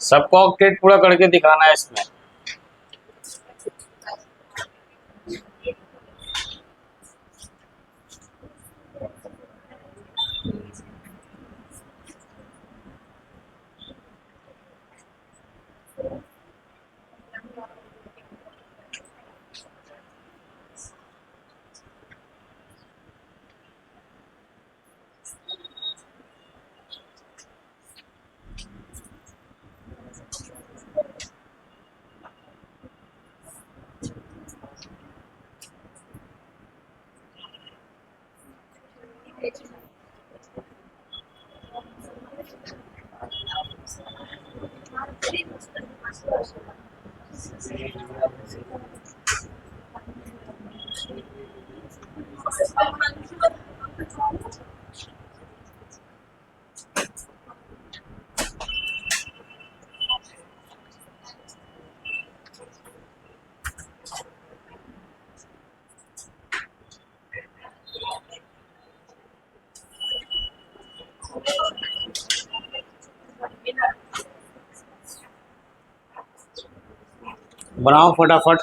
सबको ऑक्टेट पूरा करके दिखाना है इसमें। बनाओ फटाफट।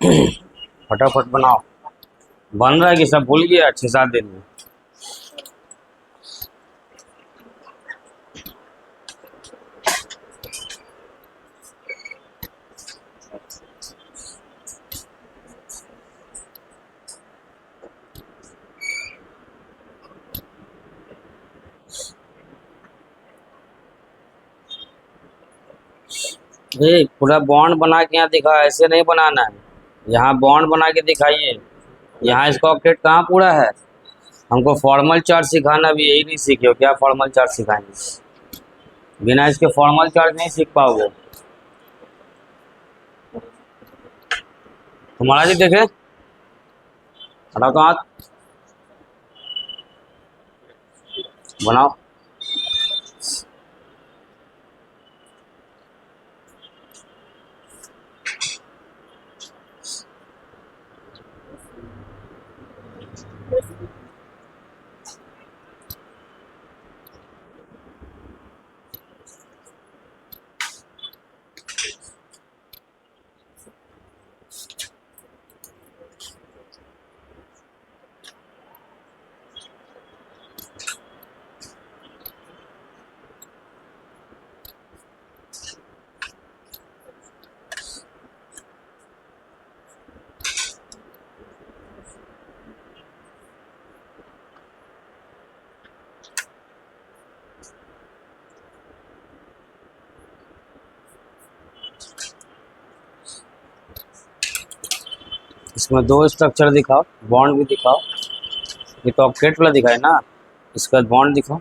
फटाफट बनाओ। बन रहा है कि सब भूल गया 6-7 दिन में। ये पूरा बॉन्ड बना के यहाँ दिखा, ऐसे नहीं बनाना है। यहाँ बॉन्ड बना के दिखाइए। यहाँ इसका ऑक्टेट कहाँ पूरा है। हमको फॉर्मल चार्ट सिखाना भी, यही नहीं सीखे हो क्या? फॉर्मल चार्ट सिखाएंगे, बिना इसके फॉर्मल चार्ट नहीं सीख पाओगे। तुम्हारा जी देखे, हटाओ तो हाथ, बनाओ। इसमें 2 स्ट्रक्चर दिखाओ, बॉन्ड भी दिखाओ। ये तो ऑक्टेट वाला दिखाए ना, इसका बॉन्ड दिखाओ।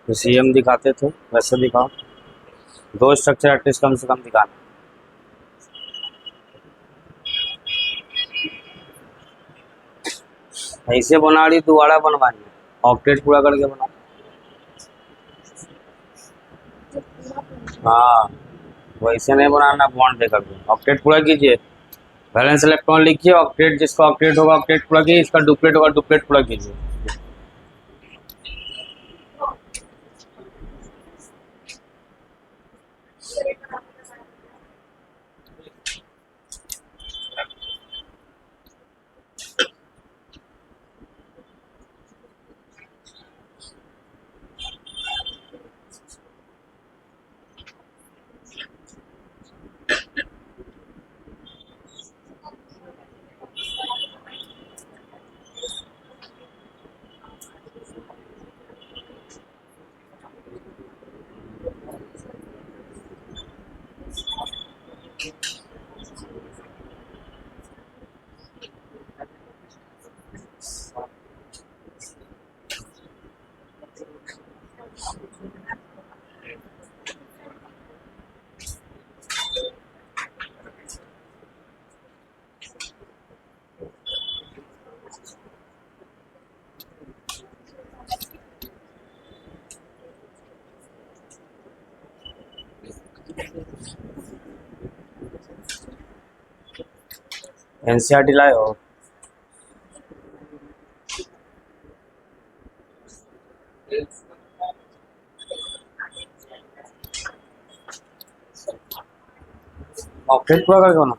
जो सीएम दिखाते थे वैसे दिखाओ। 2 स्ट्रक्चर एटलीस्ट कम से कम दिखाना। ऐसे बना रही, दोबारा बनवानी है। ऑक्टेट पूरा करके बनाओ। हाँ, वैसे नहीं बनाना, बॉन्ड देकर के ऑक्टेट पूरा कीजिए। बैलेंस इलेक्ट्रॉन लिखिए, ऑक्टेट जिसका ऑक्टेट होगा ऑक्टेट पूरा कीजिए, इसका डुप्लेट होगा डुप्लेट पूरा कीजिए। एनसीईआरटी लाए हो? ऑक्टेट पूरा करके बना।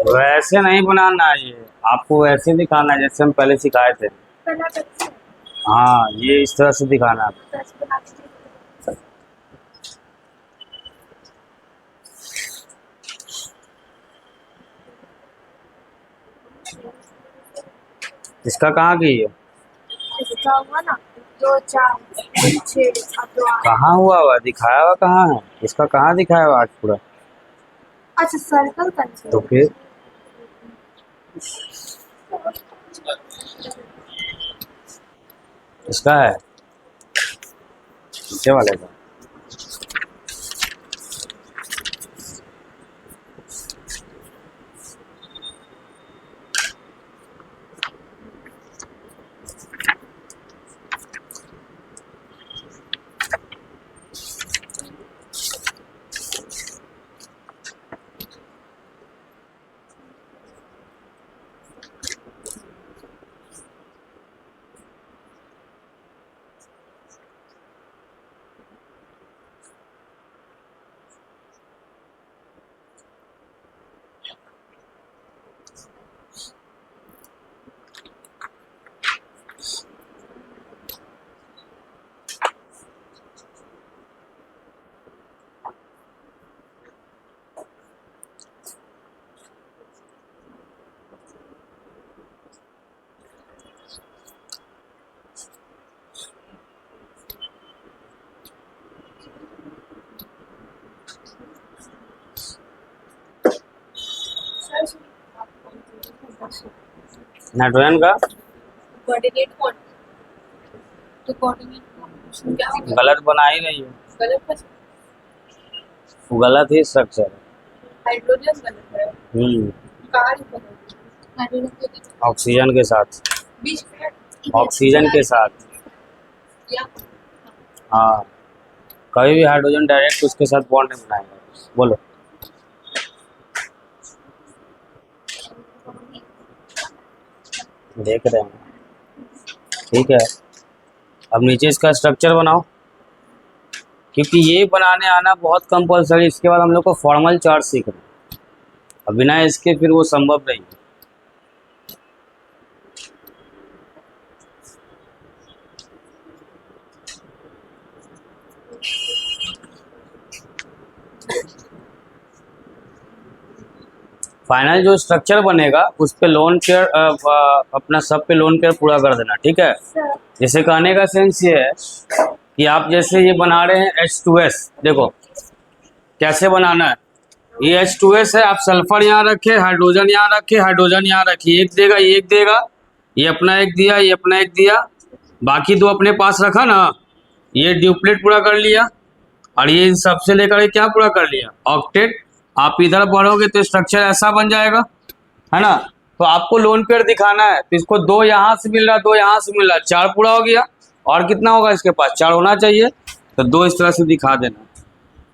वैसे नहीं बनाना है, ये आपको वैसे दिखाना है जैसे हम पहले सिखाए थे। हाँ, ये इस तरह से दिखाना है। इसका कहाँ की है? इसका हुआ ना 2 4 6 अब 2 कहाँ हुआ दिखाया हुआ कहाँ है? इसका कहाँ दिखाया हुआ आज पूरा? अच्छा सर्कल करके तो फिर इसका है नीचे वाले का। नाइट्रोजन का कोऑर्डिनेट कौन, तो कोऑर्डिनेट कौन क्या होगा? गलत बना ही नहीं है, गलत है, गलत ही स्ट्रक्चर है। हाइड्रोजन गलत है, कहाँ लिखा है? हाइड्रोजन के ऑक्सीजन के साथ, बीच में ऑक्सीजन के साथ। या हाँ, कभी भी हाइड्रोजन डायरेक्ट उसके साथ बॉन्ड नहीं बनाएगा। बोलो, देख रहे हैं, ठीक है। अब नीचे इसका स्ट्रक्चर बनाओ, क्योंकि ये बनाने आना बहुत कंपलसरी। इसके बाद हम लोग को फॉर्मल चार्ज सीखना है, अब बिना इसके फिर वो संभव नहीं है। फाइनल जो स्ट्रक्चर बनेगा उस पे लोन पेयर अपना सब पे लोन पेयर पूरा कर देना, ठीक है। सर जैसे कहने का सेंस ये है कि आप जैसे ये बना रहे हैं H2S, देखो कैसे बनाना है। ये H2S है, आप सल्फर यहाँ रखे, हाइड्रोजन यहाँ रखे, हाइड्रोजन यहाँ रखिए, एक देगा ये एक देगा, ये अपना एक दिया, ये अपना एक दिया, बाकी दो अपने पास रखा ना, ये ड्यूप्लेट पूरा कर लिया, और ये इन सबसे लेकर के क्या पूरा कर लिया, ऑक्टेट। आप इधर बढ़ोगे तो स्ट्रक्चर ऐसा बन जाएगा, है ना। तो आपको लोन पेयर दिखाना है, तो इसको दो यहाँ से मिल रहा, दो यहाँ से मिल रहा, चार पूरा हो गया। और कितना होगा इसके पास, चार होना चाहिए, तो दो इस तरह से दिखा देना,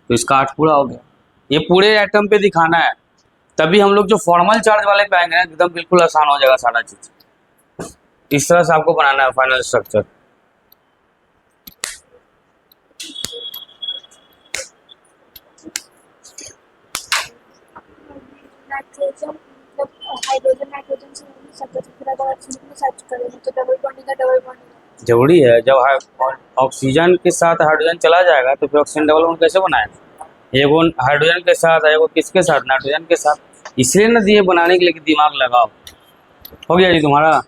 तो इसका 8 पूरा हो गया। ये पूरे एटम पे दिखाना है, तभी हम लोग जो फॉर्मल चार्ज वाले पे आएंगे ना, एकदम बिल्कुल आसान हो जाएगा सारा चीज। इस तरह से आपको बनाना है फाइनल स्ट्रक्चर। नाइट्रोजन मतलब हाइड्रोजन नाइट्रोजन से नहीं सकता, तो फिर अगर ऑक्सीजन में सर्च करेंगे तो डबल बॉन्डिंग का डबल बॉन्डिंग। जरूरी है, जब ऑक्सीजन के साथ हाइड्रोजन चला जाएगा तो फिर ऑक्सीजन डबल बॉन्ड कैसे बनाएगा। एगो हाइड्रोजन के साथ, एगो किसके साथ, नाइट्रोजन के साथ। इसलिए ना दिए बनाने के लिए कि दिमाग लगाओ। हो गया जी तुम्हारा,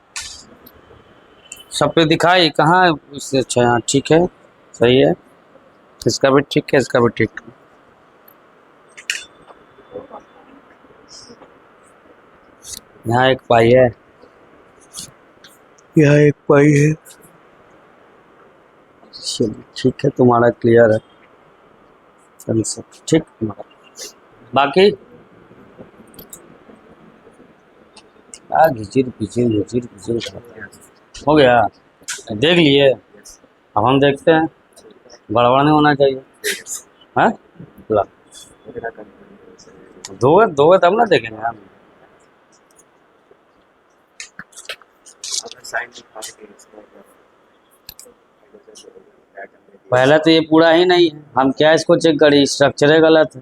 सब पे दिखाई कहाँ इससे। अच्छा हाँ ठीक है, सही है, इसका भी ठीक है, इसका भी ठीक है। यहाँ एक पाई है, यहाँ एक पाई है, चलिए ठीक है, तुम्हारा क्लियर है, चल सब ठीक तुम्हारा। बाकी घिचिर पिचिर घिचिर पिचिर करते हैं। हो गया, देख लिए, अब हम देखते हैं, गड़बड़ नहीं होना चाहिए। हाँ ला, दोगे दोगे तब ना देखेंगे हम। पहले तो ये पूरा ही नहीं है, हम क्या इसको चेक करें, स्ट्रक्चर है गलत है,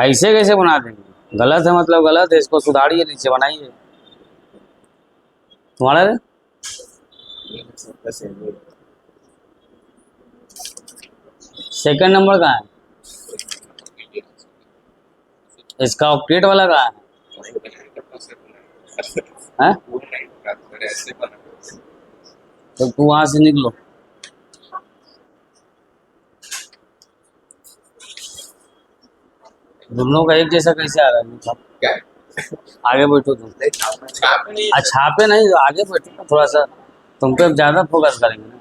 ऐसे कैसे बना देंगे। गलत है मतलब गलत है, इसको सुधारिए, नीचे बनाइए। तुम्हारा है? सेकंड नंबर कहाँ है, इसका ऑक्टेट वाला कहाँ है? तो तू वहां से निकलो, दोनों का एक जैसा कैसे आ रहा है। आगे बैठो तुम, छापे नहीं, आगे बैठो ना थोड़ा सा, तुम पे ज्यादा फोकस करेंगे ना।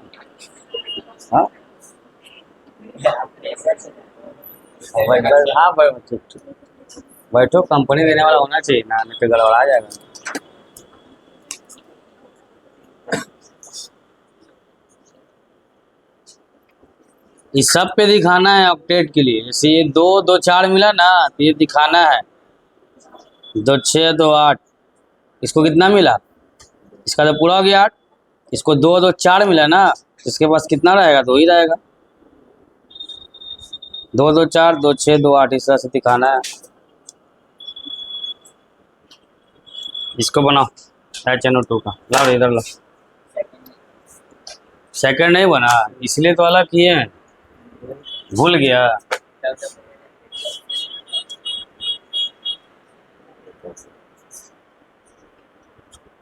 हाँ हाँ बैठो, ठीक ठीक बैठो, कंपनी देने वाला होना चाहिए ना, नहीं तो गड़बड़ा जाएगा। इस सब पे दिखाना है ऑक्टेट के लिए। जैसे ये दो दो चार मिला ना, तो ये दिखाना है 2 6 2 8, इसको कितना मिला, इसका तो पूरा हो गया 8। इसको 2 2 4 मिला ना, इसके पास कितना रहेगा, 2 ही रहेगा। 2 2 4 2 6 2 8, इस तरह से दिखाना है। इसको बनाओ HNO2 का, लाओ इधर लो। सेकंड नहीं बना, इसलिए तो अलग किए हैं, भूल गया।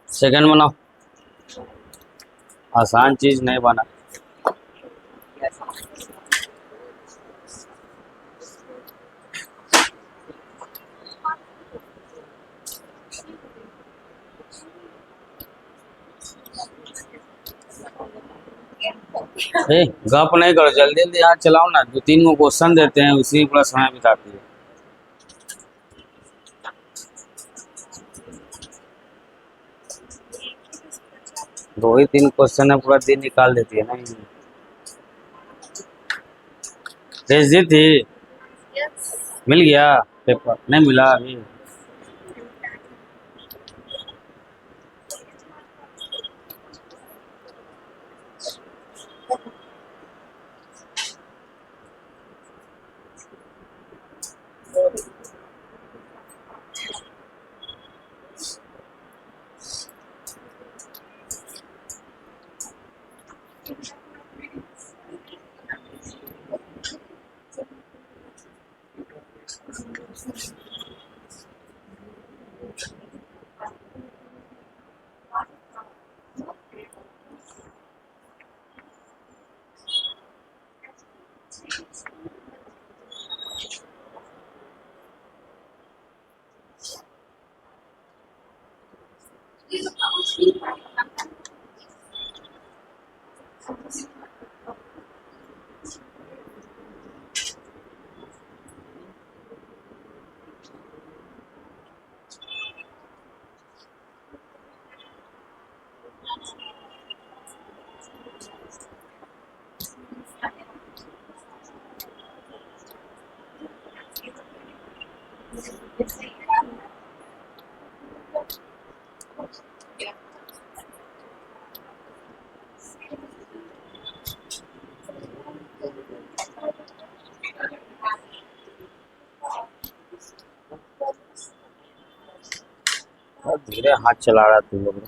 सेकंड बनाओ, आसान चीज नहीं बना। ए गप नहीं करो, जल्दी जल्दी हाथ चलाओ ना, 2-3 को क्वेश्चन देते हैं, उसी में पूरा समय बिताती है। दो ही 3 क्वेश्चन है, पूरा दिन निकाल देती है ना। भेज दी थी, यस। मिल गया पेपर? नहीं मिला अभी। बहुत धीरे हाथ चला रहा तू लोग,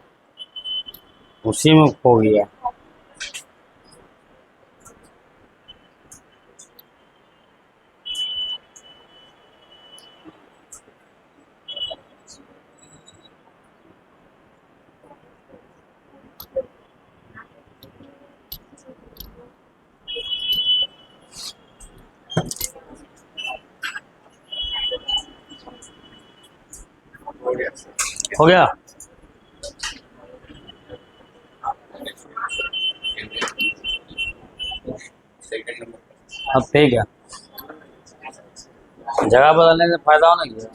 उसी में खो गया। हो गया? अब ठीक है, जगह बदलने से फायदा होना क्या?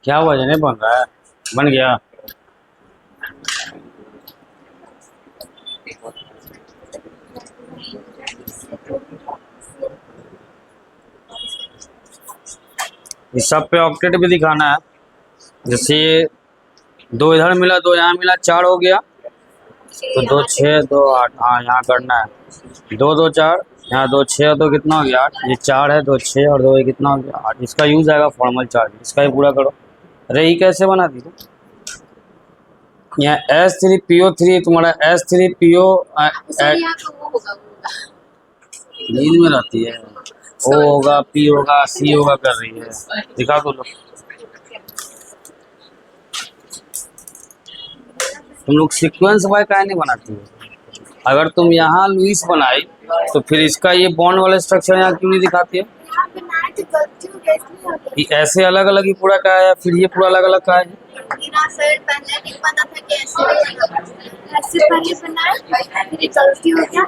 क्या हुआ? नहीं बन रहा है? बन गया? इस सब पे ऑक्टेट भी दिखाना है। जैसे ये 2 इधर मिला, 2 यहाँ मिला, 4 हो गया। तो 2 6 2 8, हाँ यहाँ करना है 2 2 4 यहाँ 2 6 तो कितना हो गया 8, ये 4 है, 2 6 और 2 ये कितना हो गया 8। इसका यूज आएगा फॉर्मल चार्ज, इसका ही पूरा करो। अरे ये कैसे बना दी तू? यहाँ S3PO3 तुम्हारा S3PO सर यहाँ का वो होगा नींद में रहती है। O होगा, P होगा, C होगा कर रही है। दिखा दो लोग, तुम लोग सीक्वेंस बाय काहे नहीं बनाती हो? अगर तुम यहाँ लुइस बनाई तो फिर इसका ये बॉन्ड वाला स्ट्रक्चर यहाँ क्यों नहीं दिखाती है? यहाँ पे ना तो गलती हो गई इसलिए हो गया। ये ऐसे अलग अलग ही पूरा का है, फिर ये पूरा अलग अलग का है। बिना सर पहले नहीं पता था कि ऐसे पहले बनाए फिर गलती हो गया।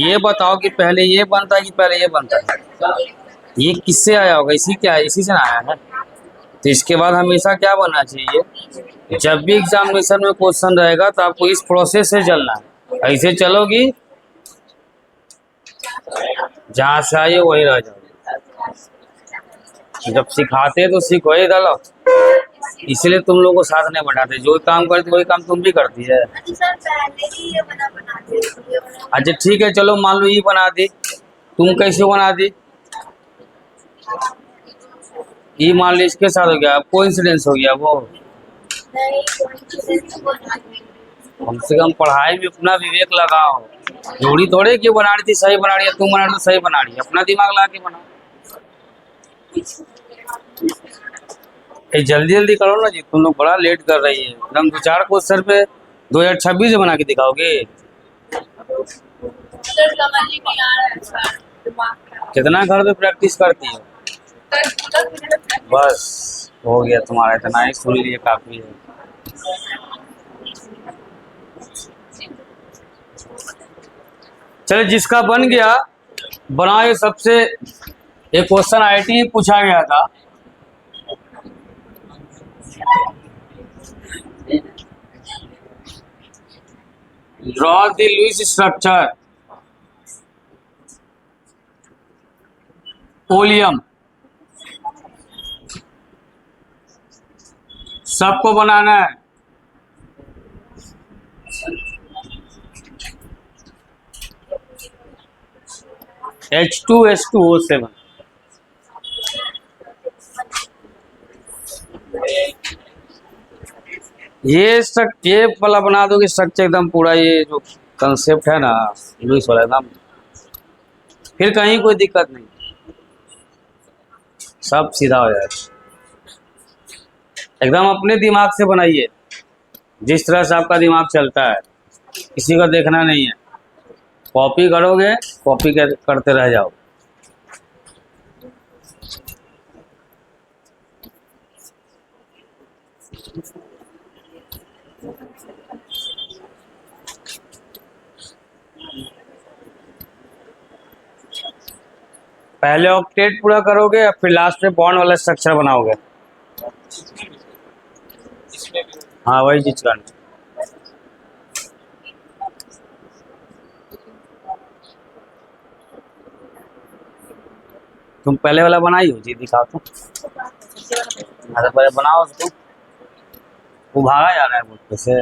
ये बताओ कि पहले ये बनता है कि पहले ये बनता है? ये किससे आया होगा? इसी क्या है, इसी से आया है। तो इसके बाद हमेशा क्या बनना चाहिए, जब भी एग्जामिनेशन में क्वेश्चन रहेगा तो आपको इस प्रोसेस से चलना है। ऐसे चलोगी जहाँ से आइए वही रह जाओगे। जब सिखाते हैं तो सीखो ही डालो, इसलिए तुम लोगों को साथ नहीं बढ़ाते। जो काम करती वही काम तुम भी करती है। सर पहले ही ये बना दे ये बना। अच्छा ठीक है, चलो मान लो ये बना दी, तुम कैसे बना दी? ये मान लो इसके साथ हो गया, कोइंसिडेंस हो गया वो। नहीं coincidence बना दे। कम से कम पढ़ाई में अपना विवेक लगाओ। जोड़ी थोड़े क्यों बना रही थी सही बना रही है, तुम बना रही तो सही बना रही है, अपना दिमाग लगा के बनाओ। ये जल्दी जल्दी करो ना जी, तुम लोग बड़ा लेट कर रही है। एकदम 2-4 क्वेश्चन पे 2026 में बना के दिखाओगे। सर समझ ही नहीं आ रहा है सर दिमाग खराब। कितना घर पे प्रैक्टिस करती हो? सर पूरा पीरियड बस हो गया तुम्हारा, इतना ही सुन लिए काफी है। चलो जिसका बन गया बनाए। सबसे एक क्वेश्चन आईटी में पूछा गया था, draw the Lewis structure oleum. सबको बनाना है। H2S2O7। ये वाला बना दोगे स्ट्रक्चर एकदम पूरा, ये जो कंसेप्ट है ना लुईस वाला एकदम, फिर कहीं कोई दिक्कत नहीं, सब सीधा हो जाएगा। एकदम अपने दिमाग से बनाइए, जिस तरह से आपका दिमाग चलता है, किसी को देखना नहीं है। कॉपी करोगे, कॉपी करते रह जाओ। पहले ऑक्टेट पूरा करोगे और फिर लास्ट में बॉन्ड वाला स्ट्रक्चर बनाओगे। हाँ वही चीज करना। तुम पहले वाला बनाई हो जी, दिखाओ तो। अरे पहले बनाओ उसको, वो भागा जा रहा है मुझसे से।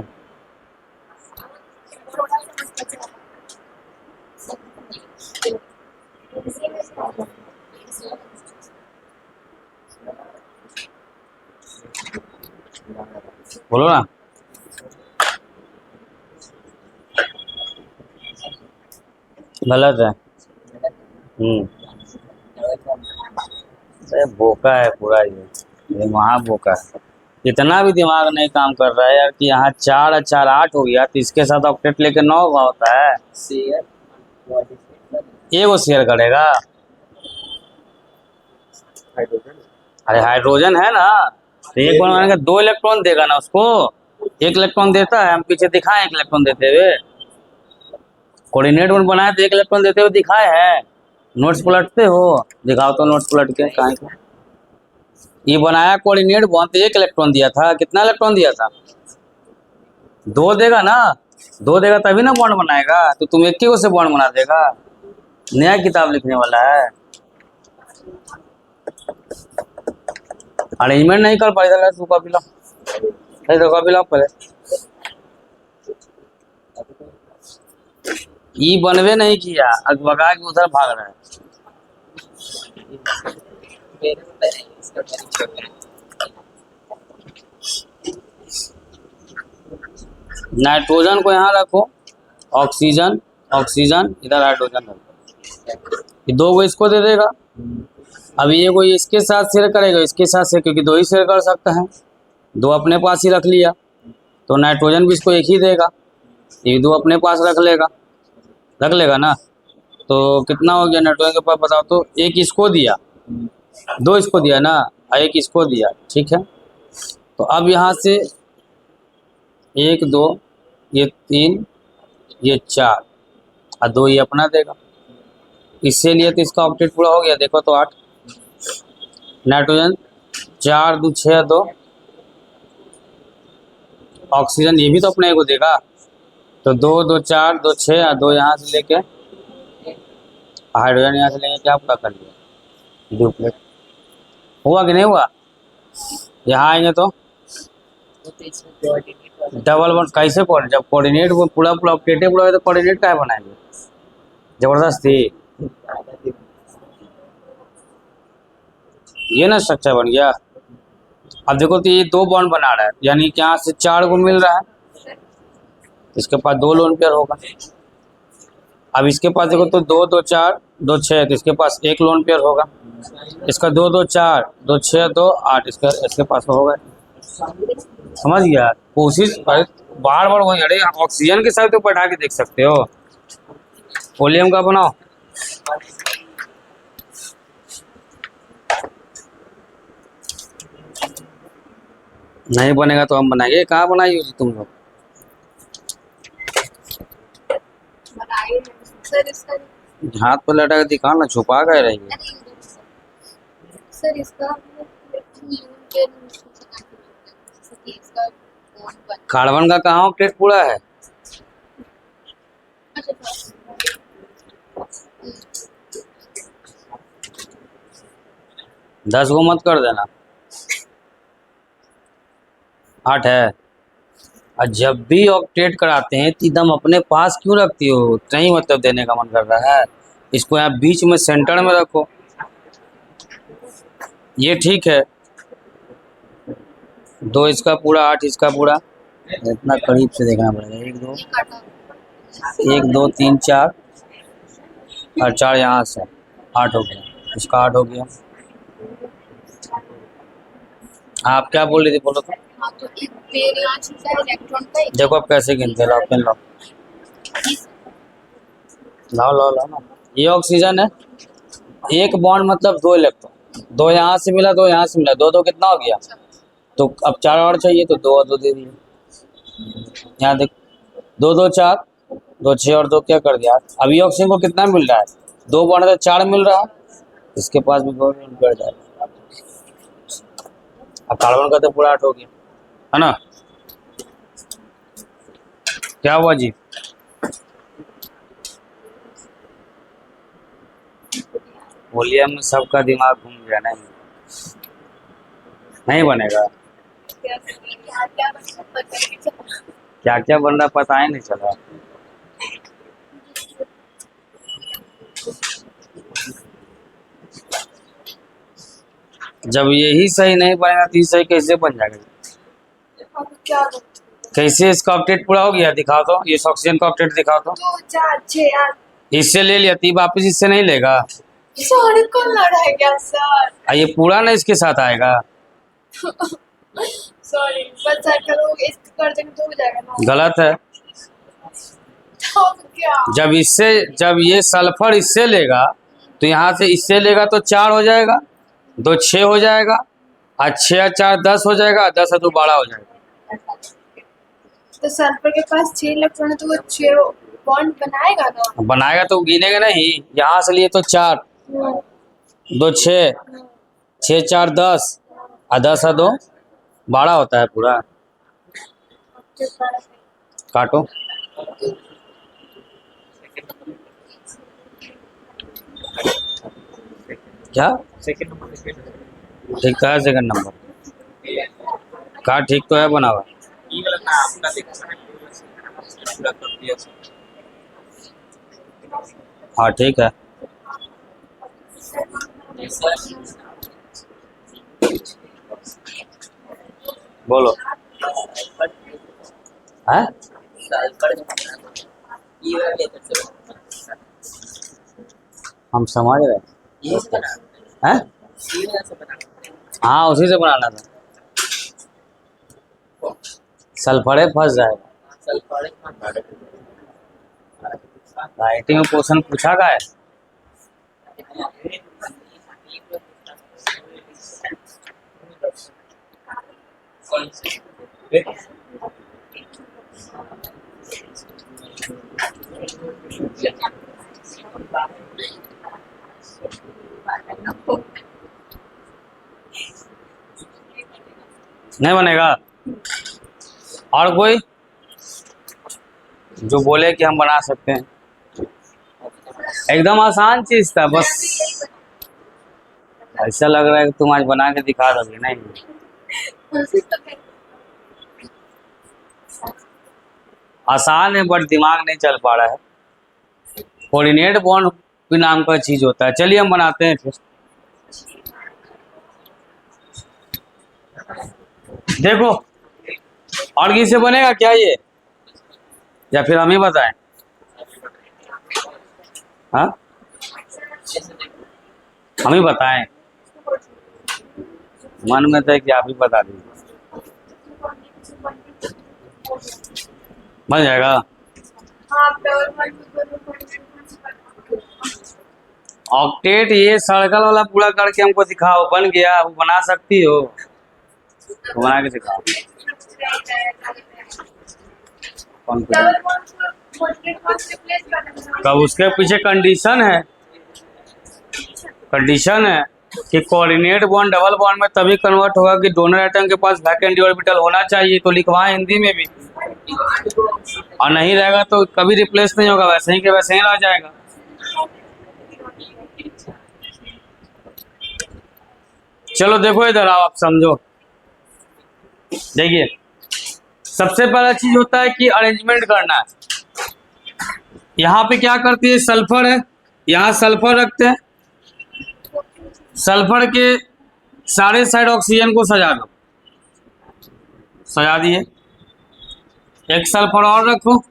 बोलो ना। गलत है। अरे बोका है पूरा ये वहाँ बोका है। इतना भी दिमाग नहीं काम कर रहा है यार कि यहाँ 4 और 4 8 हो गया, तो इसके साथ ऑक्टेट लेके 9 हुआ होता है। ये वो शेयर करेगा। अरे हाइड्रोजन है ना, तो एक बनाने का 2 इलेक्ट्रॉन देगा ना उसको। 1 इलेक्ट्रॉन देता है, हम पीछे दिखाए 1 इलेक्ट्रॉन देते हुए। कोऑर्डिनेट वन बनाए तो 1 इलेक्ट्रॉन देते हुए दिखाए है। नोट्स पलटते हो, दिखाओ तो नोट्स पलट के कहाँ का। ये बनाया कोऑर्डिनेट वन तो 1 इलेक्ट्रॉन दिया था, कितना इलेक्ट्रॉन दिया था? 2 देगा ना, 2 देगा तभी ना बॉन्ड बनाएगा। तो तुम एक ही से बॉन्ड बना देगा, नया किताब लिखने वाला है। अरेंजमेंट नहीं कर पाई था, तू कॉपी लाओ, नहीं तो कॉपी लाओ पहले। ई बनवे नहीं किया, अब भगा के उधर भाग रहा है। मेरे को पता नहीं इसका क्या चल रहा है। नाइट्रोजन को यहाँ रखो, ऑक्सीजन ऑक्सीजन, इधर हाइड्रोजन रखो, ये दो को इसको दे देगा। अब ये कोई इसके साथ शेयर करेगा, इसके साथ शेयर, क्योंकि दो ही शेयर कर सकते हैं, दो अपने पास ही रख लिया, तो नाइट्रोजन भी इसको एक ही देगा, ये दो अपने पास रख लेगा ना। तो कितना हो गया नाइट्रोजन के पास, बताओ तो। एक इसको दिया, दो इसको दिया ना, और एक इसको दिया, ठीक है। तो अब यहाँ से 1 2 ये 3 ये 4 और 2 ये अपना देगा, इससे लिए तो इसका ऑक्टेट पूरा हो गया। देखो तो 8 नाइट्रोजन, 4 2 6 2, ऑक्सीजन ये भी तो अपने को देगा, तो 2 2 4 2 6 और 2 यहाँ से लेके हाइड्रोजन यहाँ से लेंगे, क्या पूरा कर लिया, डुप्लेट। हुआ कि नहीं हुआ? यहाँ आएंगे तो वो तो इसमें कोऑर्डिनेट डबल वन कैसे कोऑर्डिनेट, जब कोऑर्डिनेट पूरा पूरा ऑक्टेटिव पूरा है तो कोऑर्डिनेट क्या बनाएंगे, जबरदस्ती। ये ना स्ट्रक्चर बन गया। अब देखो तो ये 2 बॉन्ड बना रहा है, यानी कि यहाँ से 4 को मिल रहा है, इसके पास 2 लोन पेयर होगा। अब इसके पास देखो तो 2 2 4 2 6, तो इसके पास 1 लोन पेयर होगा। इसका 2 2 4 2 6 2 8, इसके पास तो होगा। समझ गया? कोशिश बार बार वही, अरे ऑक्सीजन के साथ तो बैठा के देख सकते हो। वॉल्यूम का बनाओ, नहीं बनेगा तो हम बनाएंगे। कहाँ बनाई हो तुम लोग? बनाइए सर इसका। हाथ पर लटा के दिखाओ ना, छुपा कर रहेंगे। अरे सर इसका के इसका कार्बन का कहाँ ऑक्टेट पूरा है? दस को मत कर देना, 8 है। और जब भी ऑक्टेट कराते हैं तो एकदम अपने पास क्यों रखती हो? नहीं मतलब देने का मन कर रहा है, इसको यहाँ बीच में सेंटर में रखो, ये ठीक है। 2 इसका पूरा, 8 इसका पूरा, इतना करीब से देखना पड़ेगा। 1 2 3 4 और 4 यहाँ से 8 हो गया, इसका 8 हो गया। आप क्या बोल रही थी, बोलो तो। हाँ तो एक पेयर यहाँ छूटा है इलेक्ट्रॉन का। देखो आप कैसे गिनते, लाओ पेन लाओ, लाओ ना। ये ऑक्सीजन है, एक बॉन्ड मतलब 2 इलेक्ट्रॉन, 2 यहाँ से मिला 2 यहाँ से मिला, 2 2 कितना हो गया? तो अब 4 और चाहिए तो 2 और 2 दे दिए। यहाँ देख 2 2 4 2 6 और 2 क्या कर दिया? अब ये ऑक्सीजन को कितना मिल रहा है? 2 बॉन्ड है 4 मिल रहा है, इसके पास भी 2 बढ़ जाएगा। अब कार्बन का तो पूरा 8 हो गया है ना। क्या हुआ जी? वॉल्यूम में सबका दिमाग घूम गया। नहीं बनेगा। क्या क्या बन रहा पता ही नहीं चला। जब यही सही नहीं बनेगा तो सही कैसे बन जाएगा? कैसे इसका ऑक्टेट पूरा हो गया? दिखाओ तो, ये ऑक्सीजन का ऑक्टेट दिखाओ तो। 2 4 6 8 इससे ले लिया थी, वापिस इससे नहीं लेगा। सर कौन लड़ाएगा सर? ये पूरा ना इसके साथ आएगा। सॉरी बस सर करो, इसको कर देंगे तो हो जाएगा ना। गलत है। तो क्या? जब ये सल्फर इससे लेगा तो यहाँ से इससे लेगा तो 4 हो जाएगा, 2 6 हो जाएगा, और 6 और 4 10 हो जाएगा, 10 और 2 12 हो जाएगा। तो सल्फर के पास 6 इलेक्ट्रॉन है तो वो 6 बॉन्ड बनाएगा ना। बनाएगा तो गिनेगा नहीं। यहाँ से लिए तो 4 2 6 6 4 10 और 10 और 2 12 होता है पूरा। काटो। क्या सेकंड नंबर ठीक तो है? सेकंड नंबर का ठीक तो है बना हुआ। ये वाला ना आपका देखो पूरा कर दिया। हाँ ठीक है। बोलो। है हम समझ रहे हैं। हाँ उसी से बनाना था। सल्फरे फंस जाएगा। राइटिंग में क्वेश्चन पूछा का है। नहीं बनेगा। और कोई जो बोले कि हम बना सकते हैं। एकदम आसान चीज था, बस ऐसा लग रहा है कि तुम आज बना के दिखा दोगे। नहीं आसान है बट दिमाग नहीं चल पा रहा है। कोऑर्डिनेट बॉन्ड भी नाम का चीज होता है। चलिए हम बनाते हैं फिर। देखो और किसी से बनेगा क्या ये, या फिर हम ही बताएं। हाँ हम ही बताएं। मन में था कि आप ही बता दीजिए। बन जाएगा। ऑक्टेट ये सर्कल वाला पूरा करके हमको दिखाओ। बन गया, वो बना सकती हो तो बना के दिखाओ। तब उसके पीछे कंडीशन है कि कोऑर्डिनेट बॉन्ड डबल बॉन्ड में तभी कन्वर्ट होगा कि डोनर एटम के पास वैकेंट ऑर्बिटल होना चाहिए। तो लिखवाएं हिंदी में भी, और नहीं रहेगा तो कभी रिप्लेस नहीं होगा, वैसे ही के वैसे ही रह जाएगा। चलो देखो इधर आओ, आप समझो। देखिए सबसे पहला चीज होता है कि अरेंजमेंट करना है। यहाँ पे क्या करती है, सल्फर है, यहाँ सल्फर रखते हैं। सल्फर के सारे साइड ऑक्सीजन को सजा दो। सजा दिए। एक सल्फर और रखो।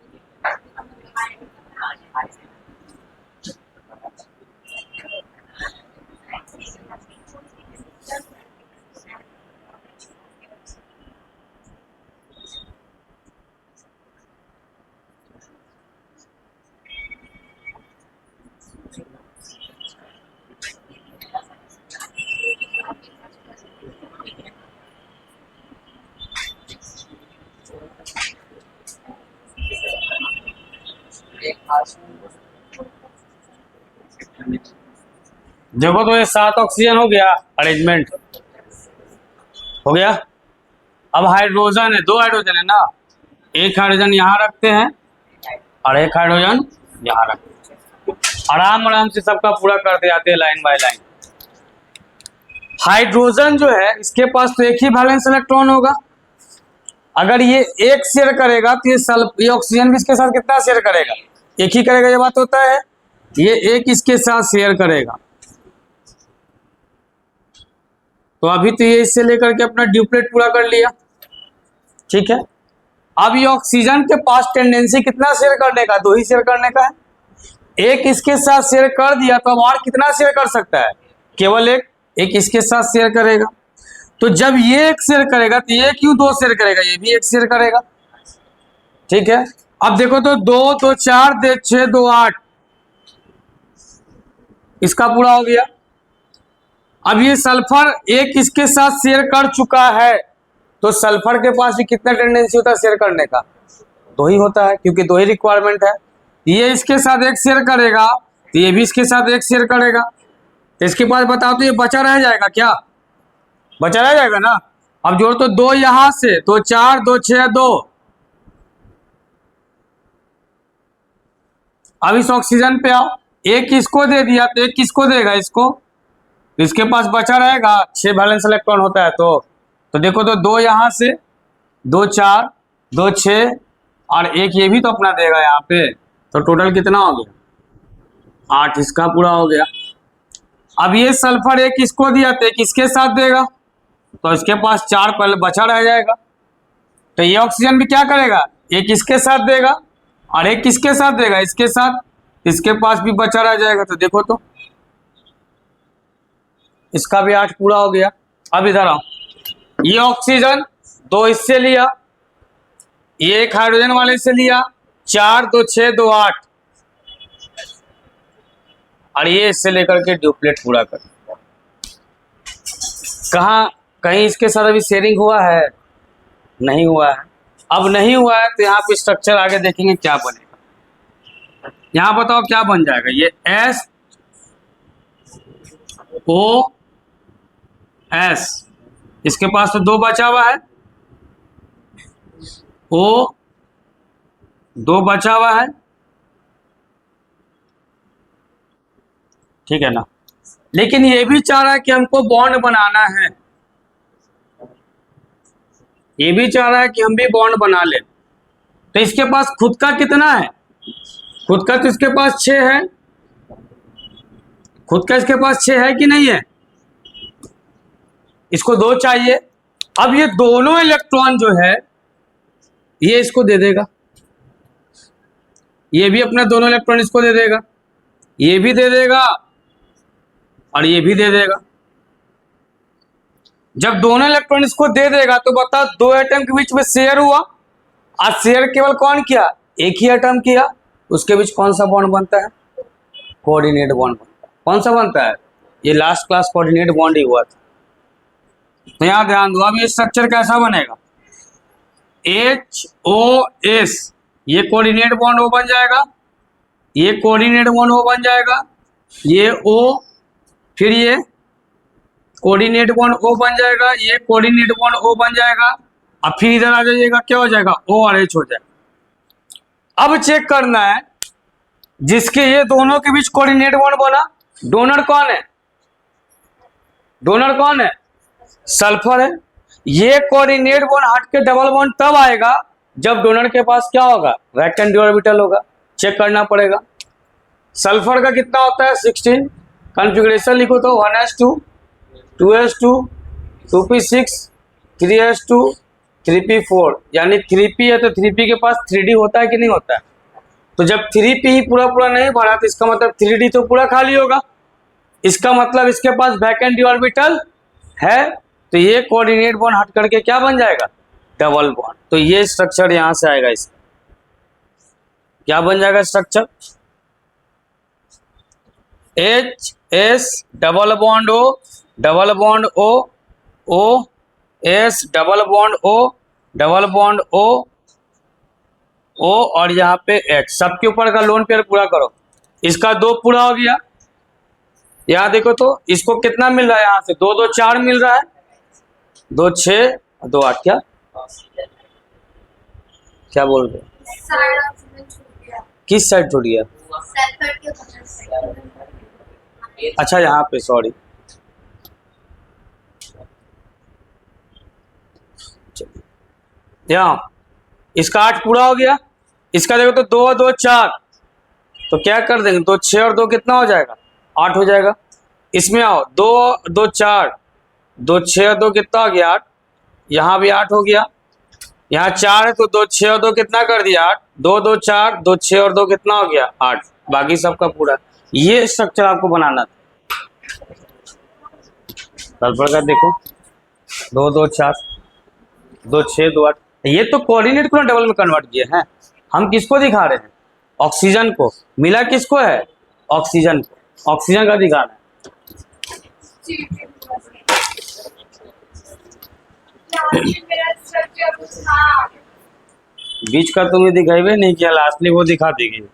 देखो तो ये 7 ऑक्सीजन हो गया, अरेंजमेंट हो गया। अब हाइड्रोजन है, 2 हाइड्रोजन है ना, एक हाइड्रोजन यहाँ रखते हैं और एक हाइड्रोजन यहाँ रखते हैं। आराम आराम से सबका पूरा करते जाते हैं लाइन बाय लाइन। हाइड्रोजन जो है इसके पास तो एक ही वैलेंस इलेक्ट्रॉन होगा। अगर ये एक शेयर करेगा तो ये ऑक्सीजन भी इसके साथ कितना शेयर करेगा, एक ही करेगा। ये बात होता है, ये एक इसके साथ शेयर करेगा। तो अभी तो ये इससे लेकर के अपना ड्यूप्लेट पूरा कर लिया, ठीक है। अब ये ऑक्सीजन के पास टेंडेंसी कितना शेयर करने का, 2 ही शेयर करने का है। एक इसके साथ शेयर कर दिया तो अब और कितना शेयर कर सकता है, केवल एक इसके साथ शेयर करेगा। तो जब ये एक शेयर करेगा तो ये क्यों 2 शेयर करेगा, ये भी एक शेयर करेगा, ठीक है। अब देखो तो 2 2 4 6 2 8 इसका पूरा हो गया। अब ये सल्फर एक इसके साथ शेयर कर चुका है, तो सल्फर के पास भी कितना टेंडेंसी होता है शेयर करने का, 2 ही होता है, क्योंकि 2 ही रिक्वायरमेंट है। ये इसके साथ एक शेयर करेगा तो ये भी इसके साथ एक शेयर करेगा। तो इसके पास बताओ तो ये बचा रह जाएगा क्या, बचा रह जाएगा ना। अब जोड़ तो 2 यहां से, तो 4 2 6 2। अब इस ऑक्सीजन पे आओ, एक इसको दे दिया तो एक किसको देगा, इसको। इसके पास बचा रहेगा, 6 वैलेंस इलेक्ट्रॉन होता है। तो देखो तो 2 यहां से, 2 4 2 6 और एक ये भी तो अपना देगा यहाँ पे। तो टोटल कितना हो गया, 8 इसका पूरा हो गया। अब ये सल्फर एक इसको दिया तो एक इसके साथ देगा, तो इसके पास 4 पहले बचा रह जाएगा। तो ये ऑक्सीजन भी क्या करेगा, एक इसके साथ देगा और एक किसके साथ देगा, इसके साथ, इसके पास भी बचा रह जाएगा। तो देखो तो इसका भी 8 पूरा हो गया। अब इधर आओ, ये ऑक्सीजन 2 इससे लिया, ये एक हाइड्रोजन वाले से लिया, 4 2 6 2 8, और ये इससे लेकर के ड्यूप्लेट पूरा कर। कहाँ कहीं इसके साथ अभी शेयरिंग हुआ है, नहीं हुआ है। अब नहीं हुआ है तो यहाँ पे स्ट्रक्चर आगे देखेंगे क्या बनेगा। यहाँ बताओ क्या बन जाएगा, ये SOS, इसके पास तो 2 बचा हुआ है, O 2 बचा हुआ है, ठीक है ना। लेकिन ये भी चाह रहा है कि हमको बॉन्ड बनाना है, ये भी चाह रहा है कि हम भी बॉन्ड बना ले। तो इसके पास खुद का कितना है, खुद का तो इसके पास 6 है, खुद का इसके पास 6 है कि नहीं है, इसको 2 चाहिए। अब ये दोनों इलेक्ट्रॉन जो है ये इसको दे देगा, ये भी अपना दोनों इलेक्ट्रॉन इसको दे देगा, ये भी दे देगा और ये भी दे देगा। जब दोनों इलेक्ट्रॉन इसको दे देगा तो बता 2 एटम के बीच में शेयर हुआ, और शेयर केवल कौन किया, एक ही एटम किया, उसके बीच कौन सा बॉन्ड बनता है, कोऑर्डिनेट बॉन्ड बनता है। कौन सा बनता है, ये लास्ट क्लास कोऑर्डिनेट बॉन्ड ही हुआ था। तो यहां ध्यान दो, अब ये स्ट्रक्चर कैसा बनेगा, HOS, ये कोऑर्डिनेट बॉन्ड O बन जाएगा, ये कोऑर्डिनेट बॉन्ड O बन जाएगा, ये O, फिर ये कोऑर्डिनेट बॉन्ड O बन जाएगा, ये कोऑर्डिनेट बॉन्ड O बन जाएगा, अब फिर इधर आ जाइएगा, क्या हो जाएगा, O और H हो जाएगा। अब चेक करना है जिसके ये दोनों के बीच कोऑर्डिनेट बॉन्ड बना, डोनर कौन है, डोनर कौन है, सल्फर है। ये कोऑर्डिनेट बॉन्ड हट के डबल बॉन्ड तब आएगा जब डोनर के पास क्या होगा, वैकेंट ऑर्बिटल होगा। चेक करना पड़ेगा। सल्फर का कितना होता है 16, कॉन्फ़िगरेशन लिखो तो 1s2 2s2 2p6 3s2 3p4, यानी 3p है तो 3p के पास 3d होता है कि नहीं होता है। तो जब 3p ही पूरा पूरा नहीं भरा तो इसका मतलब 3d तो पूरा खाली होगा, इसका मतलब इसके पास वैकेंट ऑर्बिटल है। तो ये कोऑर्डिनेट बॉन्ड हट करके क्या बन जाएगा, डबल बॉन्ड। तो ये स्ट्रक्चर यहां से आएगा, इसका क्या बन जाएगा structure, HS double bond O double bond O OS double bond O double bond O और यहाँ पे H, सबके ऊपर का लोन पेयर पूरा करो। इसका 2 पूरा हो गया। यहाँ देखो तो इसको कितना मिल रहा है, यहाँ से 2 2 4 मिल रहा है, 2 6 2 8, क्या क्या बोल रहे, किस साइड छूट गया, अच्छा यहाँ पे, सॉरी। यहाँ इसका 8 पूरा हो गया। इसका देखो तो 2 2 4, तो क्या कर देंगे, 2 6 और 2 कितना हो जाएगा, 8 हो जाएगा। इसमें आओ 2 2 4, 2 6 और 2 कितना हो गया, 8, यहाँ भी 8 हो गया। यहाँ 4 है तो 2 6 और 2 कितना कर दिया, 8, 2 2 4 2 6 और 2 कितना हो गया, 8, बाकी सबका पूरा। ये स्ट्रक्चर आपको बनाना था। सल्फर का देखो 2 2 4 2 6 2 8, ये तो कोऑर्डिनेट को डबल में कन्वर्ट किए हैं। हम किसको दिखा रहे हैं, ऑक्सीजन को। मिला किसको है, ऑक्सीजन को, ऑक्सीजन का दिखा रहे हैं। बीच का तुम्हें दिखाई नहीं किया, लास्टली वो दिखा देगी।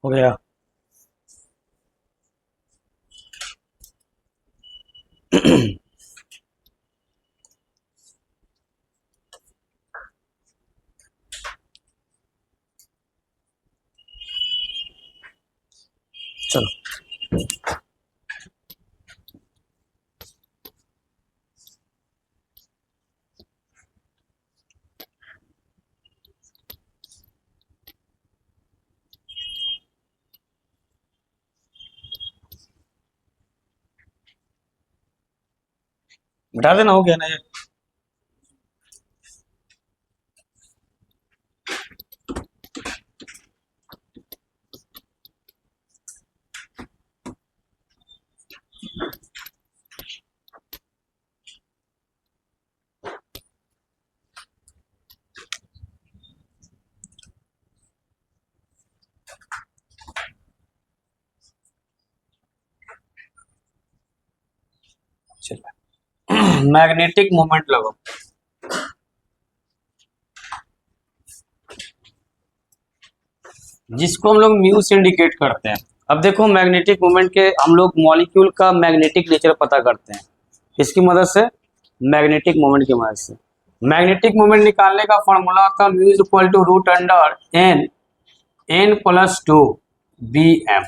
हो गया। चलो बता देना, हो गया ना ये। चलो मैग्नेटिक मोमेंट लगाओ। जिसको हम लोग म्यू से इंडिकेट करते हैं। अब देखो मैग्नेटिक मोमेंट के हम लोग मॉलिक्यूल का मैग्नेटिक नेचर पता करते हैं इसकी मदद से, मैग्नेटिक मोमेंट की मदद से। मैग्नेटिक मोमेंट निकालने का फॉर्मूला होता है mu is equal to root under n plus 2 bm,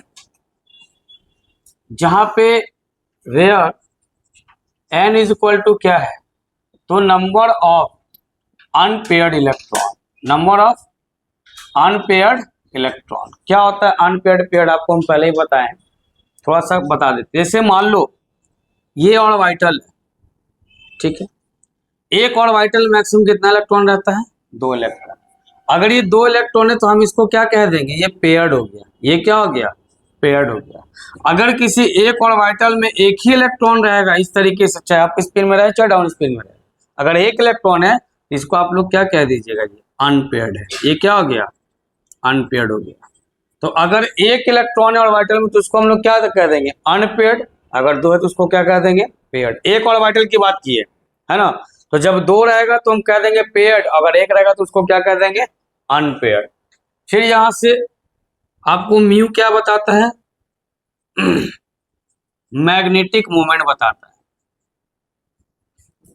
जहां पे where n is equal to क्या है, तो number of unpaired electron, number of unpaired electron. क्या होता है अनपेयर्ड पेयर्ड, आपको हम पहले ही बताएं, थोड़ा सा बता देते। जैसे मान लो ये ऑर्बिटल है, ठीक है, एक ऑर्बिटल मैक्सिमम कितना इलेक्ट्रॉन रहता है, 2 इलेक्ट्रॉन। अगर ये 2 इलेक्ट्रॉन है तो हम इसको क्या कह देंगे, ये पेयर्ड हो गया। ये क्या हो गया, पेयर्ड हो गया। अगर किसी एक ऑर्बिटल में एक ही इलेक्ट्रॉन रहेगा इस तरीके से, चाहे अप स्पिन में रहे चाहे डाउन स्पिन में रहे, अगर एक इलेक्ट्रॉन है इसको आप लोग क्या कह दीजिएगा, ये अनपेयर्ड है। ये क्या हो गया, अनपेयर्ड हो गया। तो अगर एक इलेक्ट्रॉन है ऑर्बिटल में तो उसको हम लोग क्या कह देंगे, अनपेयर्ड। अगर 2 है तो उसको क्या कह देंगे, पेयर्ड। एक ऑर्बिटल की बात की है ना, तो जब 2 रहेगा तो हम कह देंगे पेयर्ड, अगर 1 रहेगा तो उसको क्या कह देंगे, अनपेयर्ड। फिर यहां से आपको म्यू क्या बताता है, मैग्नेटिक मोमेंट बताता है,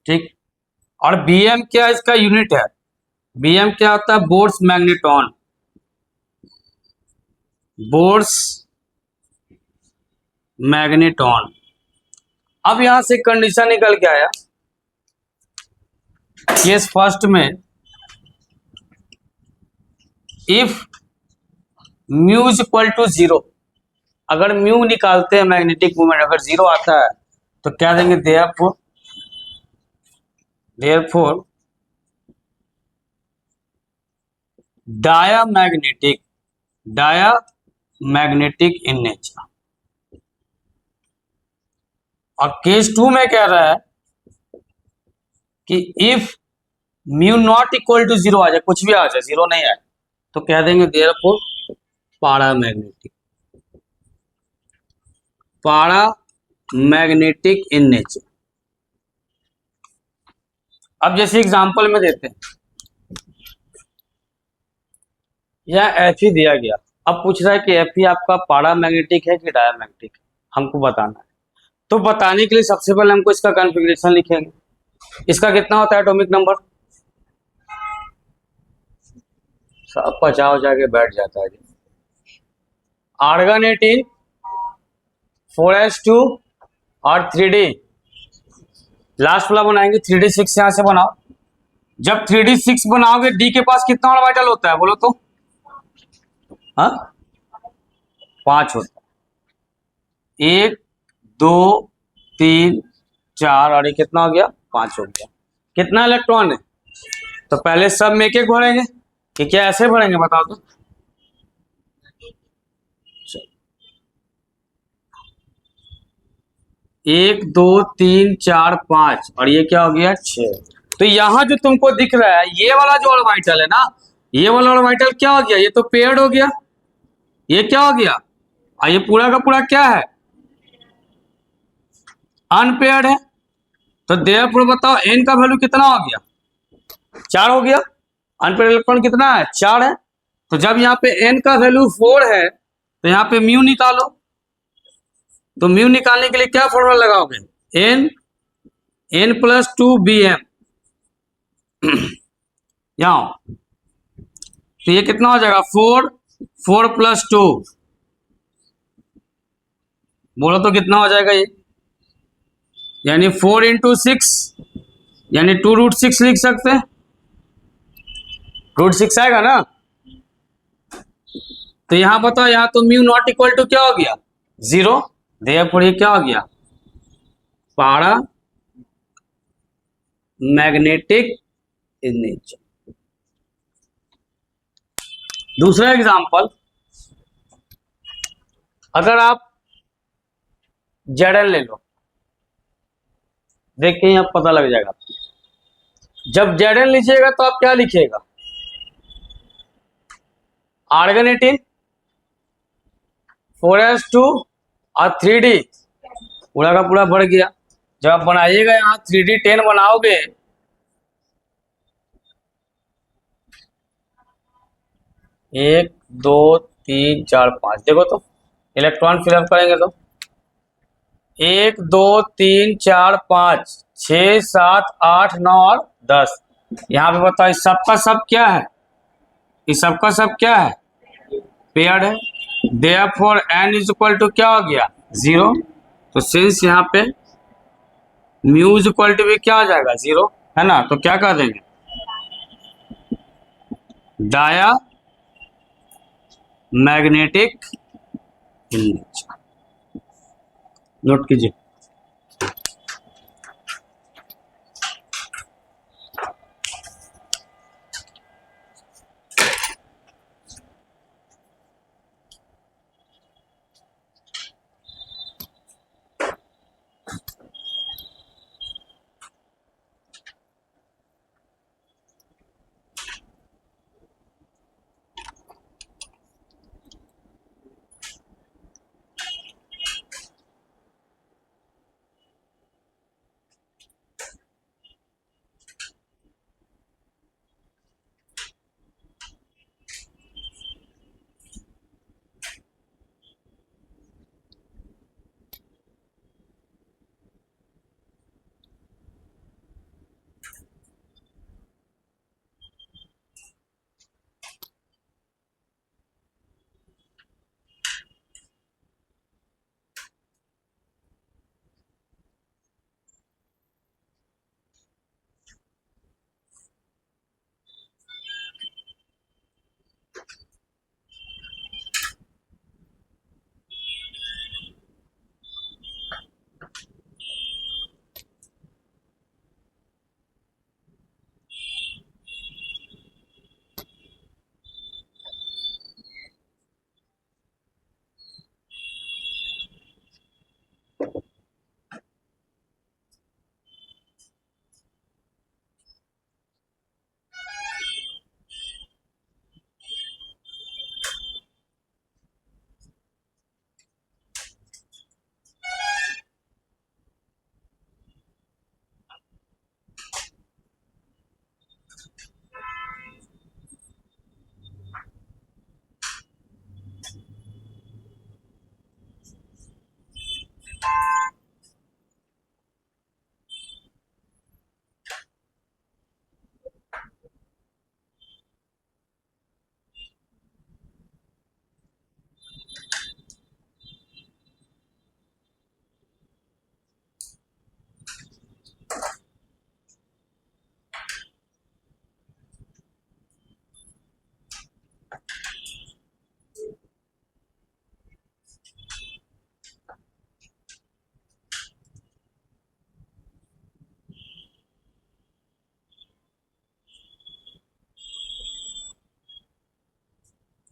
ठीक। और बीएम क्या इसका यूनिट है, बीएम क्या होता है, बोर्स मैग्नेटॉन, बोर्स मैग्नेटॉन। अब यहां से कंडीशन निकल के आया, केस फर्स्ट में if mu is equal to 0, अगर म्यू निकालते हैं मैग्नेटिक मोमेंट अगर 0 आता है तो क्या देंगे, देयरफॉर डायामैग्नेटिक इन नेचर। और केस 2 में कह रहा है कि if mu not equal to 0 आ जाए, कुछ भी आ जाए, 0 नहीं आए, तो कह देंगे देयरफॉर पैरामैग्नेटिक इन नेचर। अब जैसे एग्जांपल में देते हैं, यह एफ ही दिया गया, अब पूछ रहा है कि एफ ही आपका पैरामैग्नेटिक है कि डायमैग्नेटिक है, हमको बताना है। तो बताने के लिए सबसे पहले हमको इसका कॉन्फ़िगरेशन लिखेंगे। इसका कितना होता है एटॉमिक नंबर, सब पचा जाके बैठ जाता है। आर्गन 18, 4s2 और 3d, लास्ट वाला बनाएंगे 3d6, यहां से बनाओ। जब 3d6 बनाओगे डी के पास कितना ऑर्बिटल होता है बोलो तो, हाँ 5 होता है। 1 2 3 4 और ये कितना हो गया, 5 हो गया। कितना इलेक्ट्रॉन है, तो पहले सब में एक एक भरेंगे कि क्या ऐसे भरेंगे बताओ तो, 1 2 3 4 5 और ये क्या हो गया 6। तो यहां जो तुमको दिख रहा है ये वाला जो ऑर्बिटल है ना, ये वाला ऑर्बिटल क्या हो गया, ये तो पेयर्ड हो गया। ये क्या हो गया, और ये पूरा का पूरा क्या है, अनपेयर्ड है। तो देयरफॉर बताओ n का वैल्यू कितना हो गया, 4 हो गया। अनपेयर्ड इलेक्ट्रॉन कितना है, 4 है। तो जब यहाँ पे n का वैल्यू 4 है तो यहाँ पे म्यू निकालो। तो म्यू निकालने के लिए क्या फॉर्मूला लगाओगे? n+2bm। यहाँ तो ये कितना हो जाएगा? 4 + 2। बोलो तो कितना हो जाएगा ये? यानी 4 × 6 यानी 2√6 लिख सकते हैं। √6 आएगा ना। तो यहां बताओ, यहां तो म्यू नॉट इक्वल टू क्या हो गया? 0। देयरफॉर ये क्या हो गया? पारा मैग्नेटिक इन नेचर। दूसरा एग्जांपल, अगर आप जेडन ले लो, देख के यहाँ पता लग जाएगा। जब जेडन लिखिएगा तो आप क्या लिखिएगा? आर्गन 18 4s2 और 3d पूरा का पूरा बढ़ गया। जब आप बनाइएगा यहाँ 3d 10 बनाओगे, एक दो तीन चार पाँच, देखो तो इलेक्ट्रॉन फिलअप करेंगे तो 1 2 3 4 5 6 7 8 9 और 10। यहाँ पे बताओ इस सबका सब क्या है? इस सबका सब क्या है? पेयर्ड है। देयरफॉर n = क्या हो गया? 0। तो सिंस यहाँ पे म्यू = भी क्या हो जाएगा? 0 है ना। तो क्या कर देंगे? Diamagnetic in nature. Note कीजिए।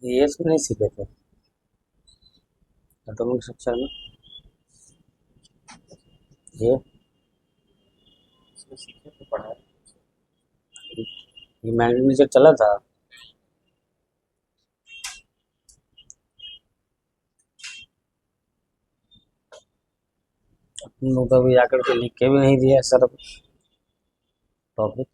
ये इसमें नहीं सीखे थे एटॉमिक स्ट्रक्चर में। ये इसमें सीखे तो पढ़ा है। ये मैग्नेटिक चला था। तुम लोग अभी आकर के लिख के भी नहीं दिया सर टॉपिक।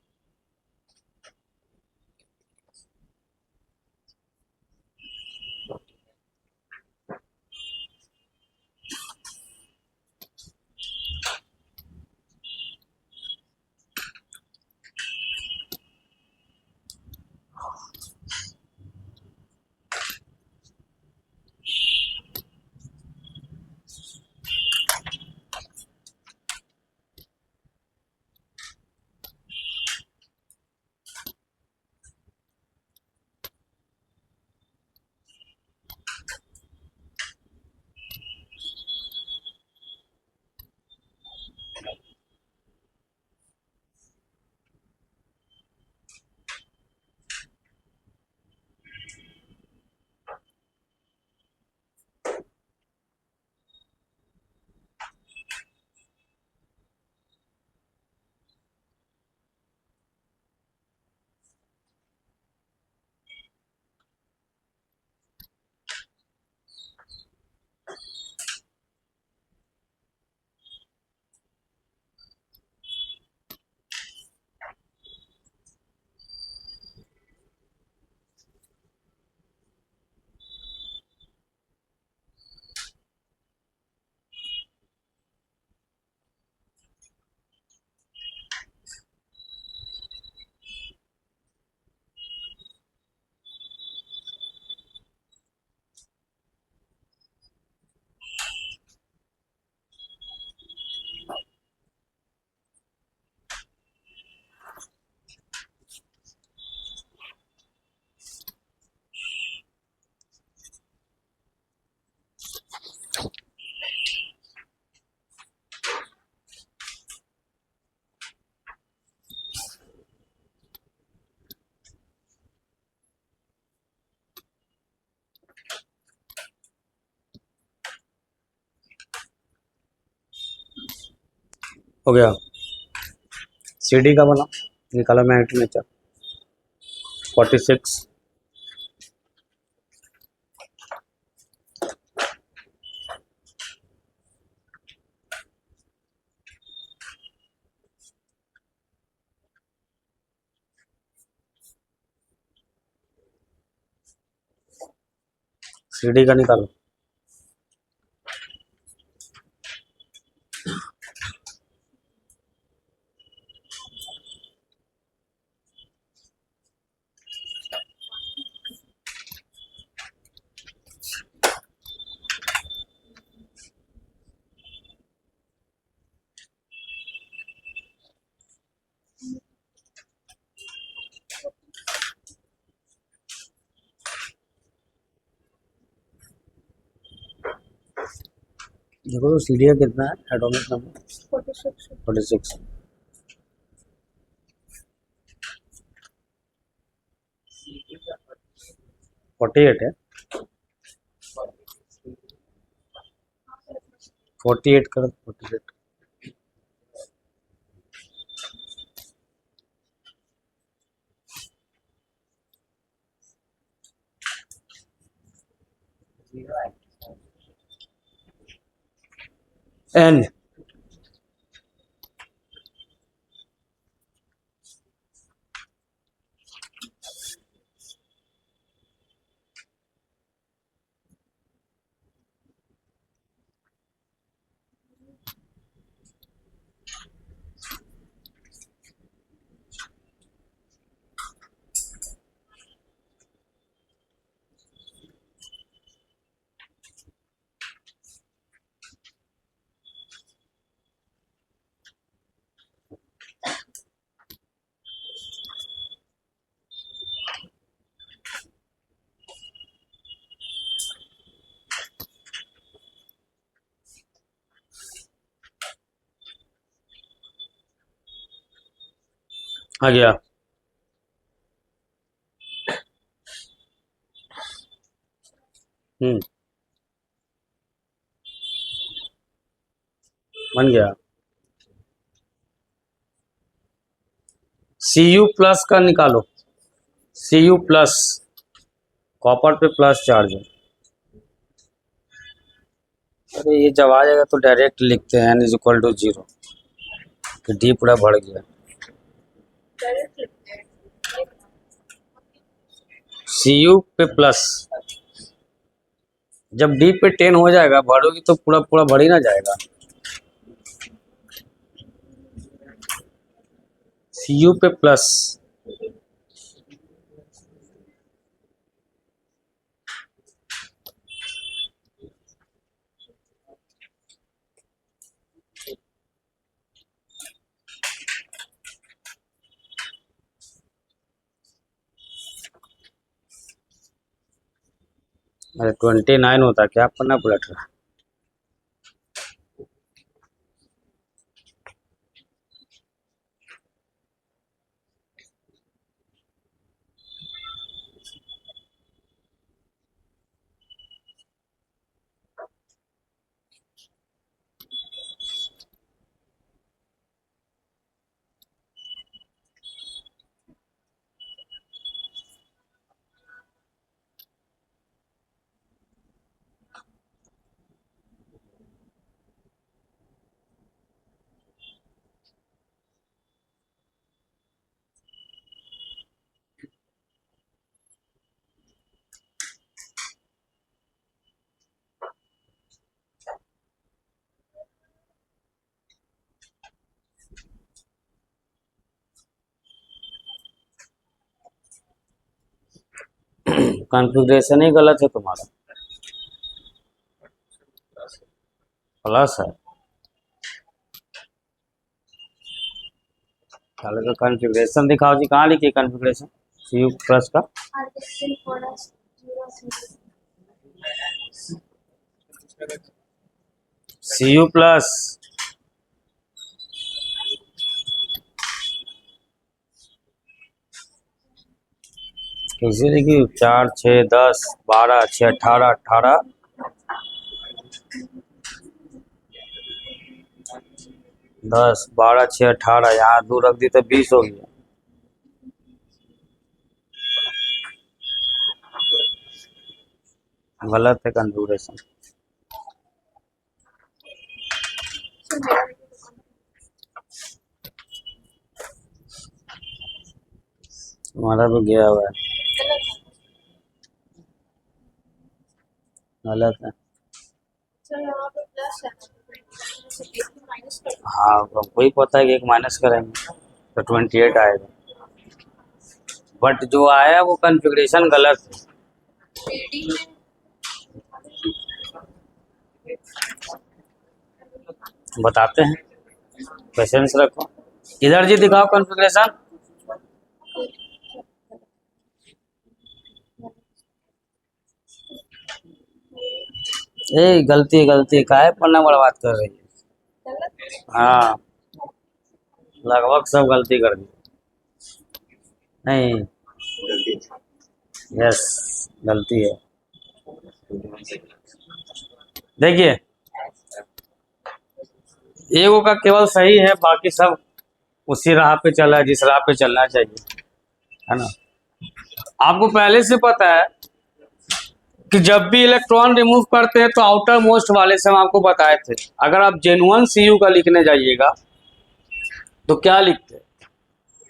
हो गया। सीडी का बना, निकाला मैग्नेटोमीटर 46। सीडी का निकालो। देखो तो सीडी का कितना है, एटॉमिक नंबर 46 46। फोर्टी एट है, 48 कर 48। एन आ गया। बन गया। Cu प्लस का निकालो। Cu प्लस, कॉपर पे प्लस चार्ज है। अरे ये जब आ जाएगा तो डायरेक्ट लिखते हैं n इज इक्वल टू 0, तो डी पूरा बढ़ गया। डायरेक्ट लिखते हैं। Cu पे प्लस, जब डी पे 10 हो जाएगा बढ़ोगी तो पूरा पूरा बढ़ ही ना जाएगा। Cu पे प्लस, अरे 29 होता, क्या पन्ना पलट रहा। कॉन्फ़िगरेशन ही गलत है तुम्हारा। प्लस है, पहले तो कॉन्फ़िगरेशन दिखाओ जी, कहाँ लिखी कॉन्फ़िगरेशन सी यू प्लस का। Artificial products 0 C U plus कैसे लिखी, 4 6 10 12 6 18 18 10 12 6 18, यहाँ 2 रख दी तो 20 हो गया। गलत है कॉन्फ़िगरेशन। तुम्हारा भी गया हुआ है, गलत है। सर यहाँ पे प्लस है माइनस कर हाँ हमको ही पता है कि एक माइनस करेंगे तो 28 आएगा, बट जो आया वो कॉन्फ़िगरेशन गलत है। रीडिंग में बताते हैं, पेशेंस रखो। इधर जी दिखाओ कॉन्फ़िगरेशन। ए गलती गलती काहे पन्ना बर्बाद कर रही है। गलत हाँ लगभग सब गलती कर दी। नहीं, यस गलती है। देखिए एगो का केवल सही है, बाकी सब उसी राह पे चला है जिस राह पे चलना चाहिए, है ना। आपको पहले से पता है कि जब भी इलेक्ट्रॉन रिमूव करते हैं तो आउटर मोस्ट वाले से हम आपको बताए थे, अगर आप जेनुअन सीयू का लिखने जाइएगा तो क्या लिखते,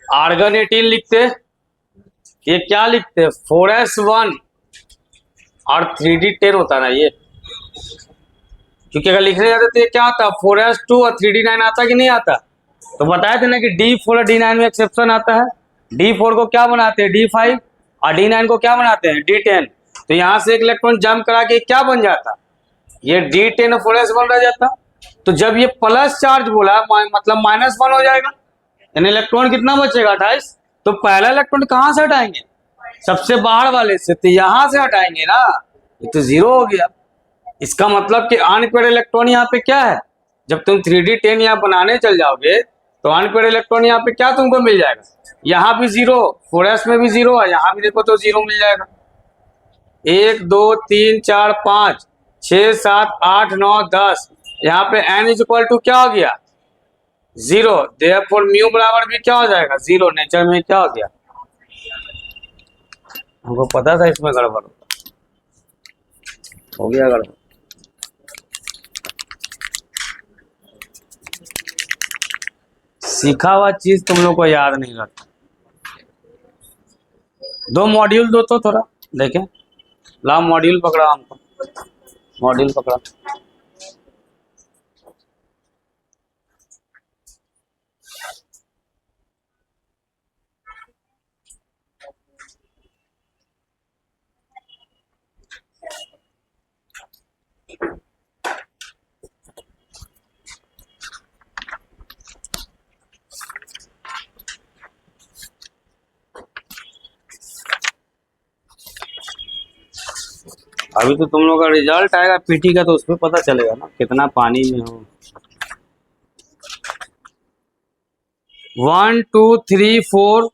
आर्गन 18 लिखते, ये क्या लिखते 4s1 और 3d10 होता ना ये, क्योंकि अगर लिखने जाते तो ये क्या आता 4s2 और 3d9 आता कि नहीं आता। तो बताए थे ना कि D4 और D9 में एक्सेप्शन आता है, D4 को क्या बनाते हैं D5 और D9 को क्या बनाते हैं D10। तो यहाँ से एक इलेक्ट्रॉन जंप करा के क्या बन जाता, ये D10 और 4s1 रह जाता। तो जब ये प्लस चार्ज बोला मतलब -1 हो जाएगा, यानी इलेक्ट्रॉन कितना बचेगा 28। तो पहला इलेक्ट्रॉन कहाँ से हटाएंगे, सबसे बाहर वाले से, तो यहाँ से हटाएंगे ना, ये तो 0 हो गया। इसका मतलब कि अनपेयर्ड इलेक्ट्रॉन यहाँ पे क्या है, जब तुम 3d10 यहाँ बनाने चल जाओगे तो अनपेयर्ड इलेक्ट्रॉन यहाँ पे क्या तुमको मिल जाएगा, यहाँ भी 0, 4s में भी 0 है, यहाँ भी देखो तो 0 मिल जाएगा। 1 2 3 4 5 6 7 8 9 10, यहाँ पे n इज इक्वल टू क्या हो गया 0, देयरफॉर म्यू बराबर भी क्या हो जाएगा 0। नेचर में क्या हो गया, हमको पता था इसमें गड़बड़ हो गया गड़बड़। सीखा हुआ चीज तुम लोग को याद नहीं रहता। 2 मॉड्यूल दो तो थोड़ा देखें, ला मॉड्यूल पकड़ा हमको, मॉड्यूल पकड़ा। अभी तो तुम लोग का रिजल्ट आएगा पीटी का, तो उसमें पता चलेगा ना कितना पानी में हो। 1 2 3 4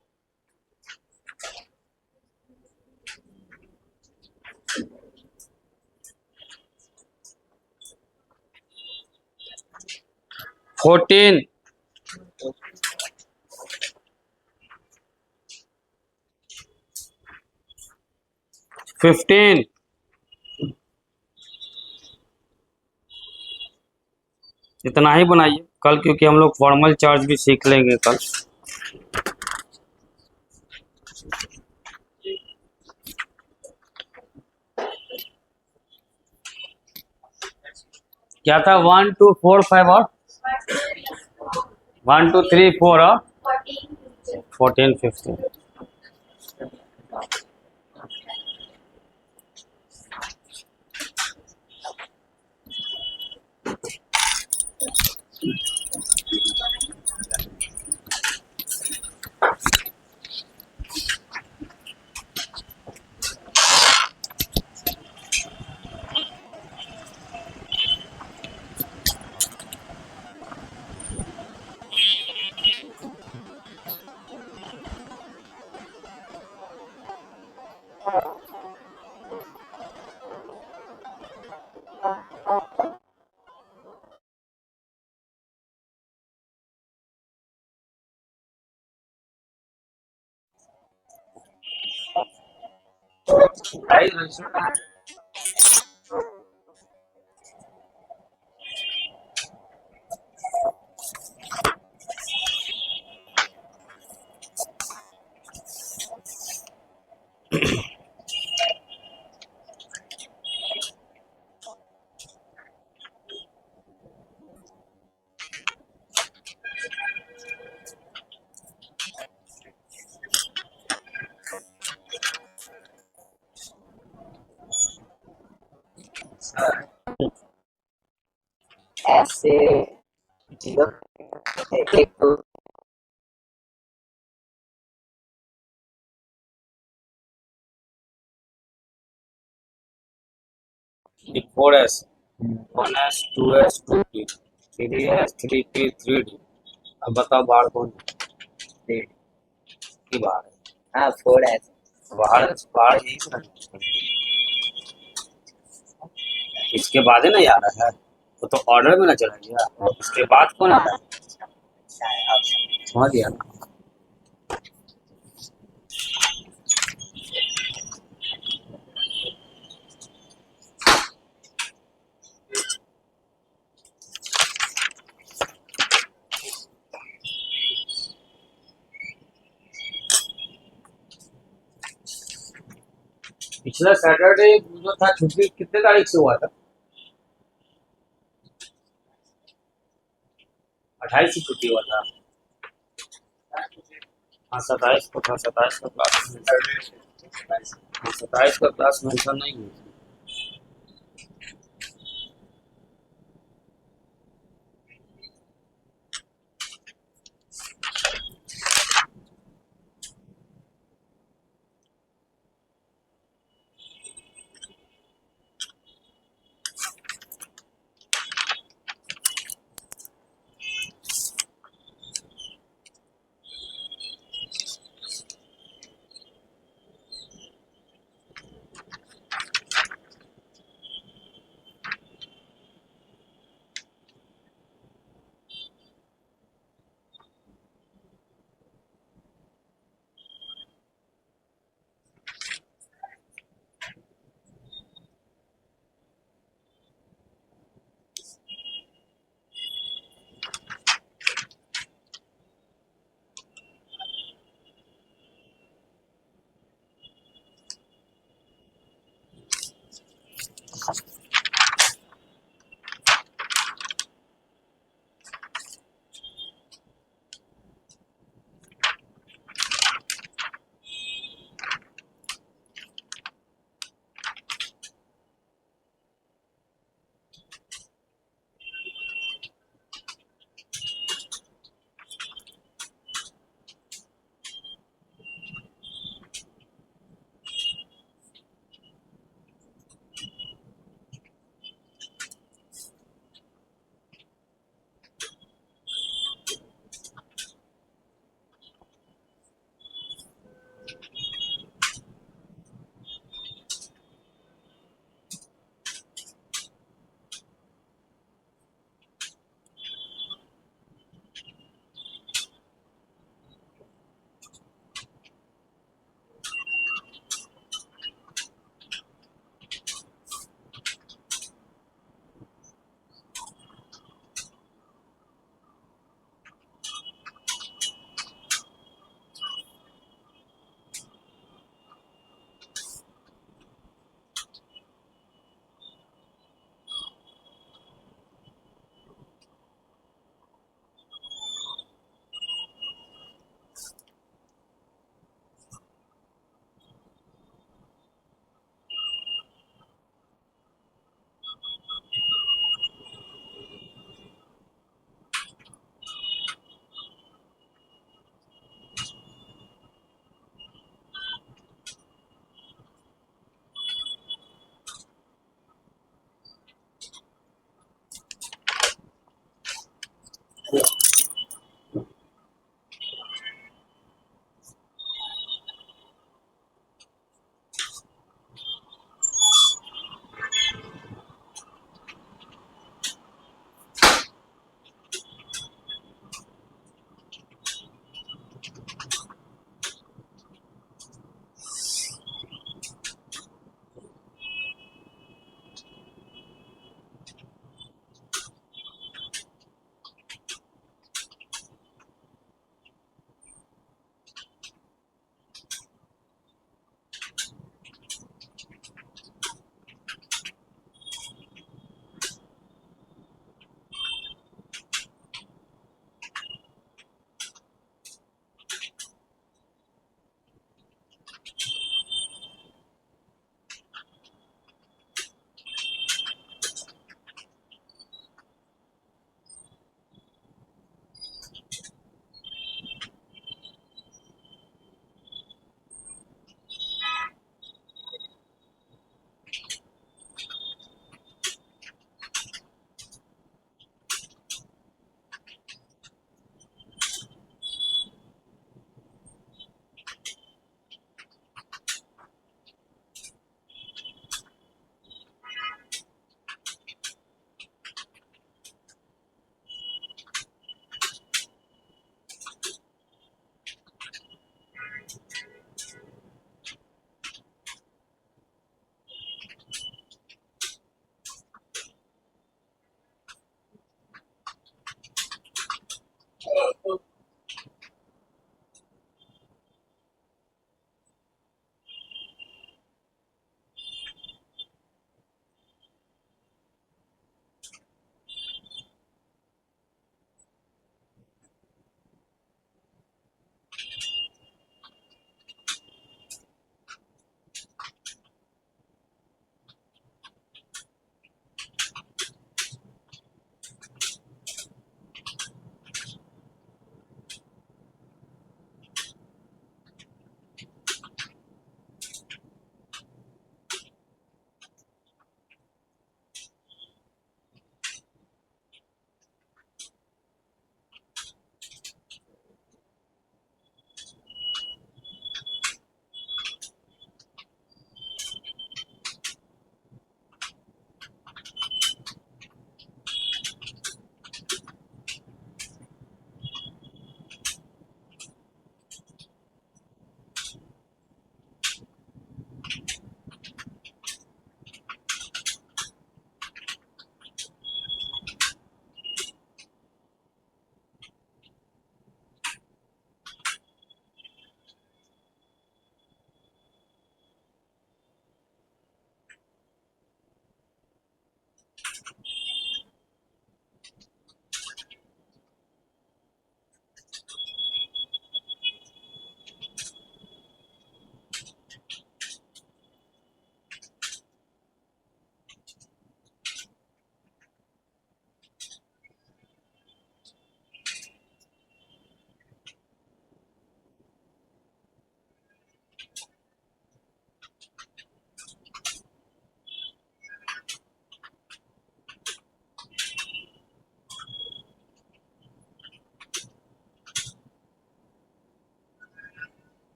14 15 इतना ही बनाइए कल, क्योंकि हम लोग फॉर्मल चार्ज भी सीख लेंगे कल। क्या था? 1 2 4 5 और 1 2 3 4 और 14 15। ऐसे एक तो Big 4S 1S 2S 2T 3S 3T 3D। अब बताओ बाहर कौन की बाहर है? हाँ 4S बाहर बाहर यही से ना। इसके बाद है ना यार है, वो तो ऑर्डर में ना चला गया, इसके बाद कौन आता है? समझ गया ना? पिछला सैटरडे जो था छुट्टी कितने तारीख से हुआ था? 28 की छुट्टी हुआ था। हाँ 27 को था, 27 का क्लास। हाँ 27 का क्लास मेंशन नहीं हुआ।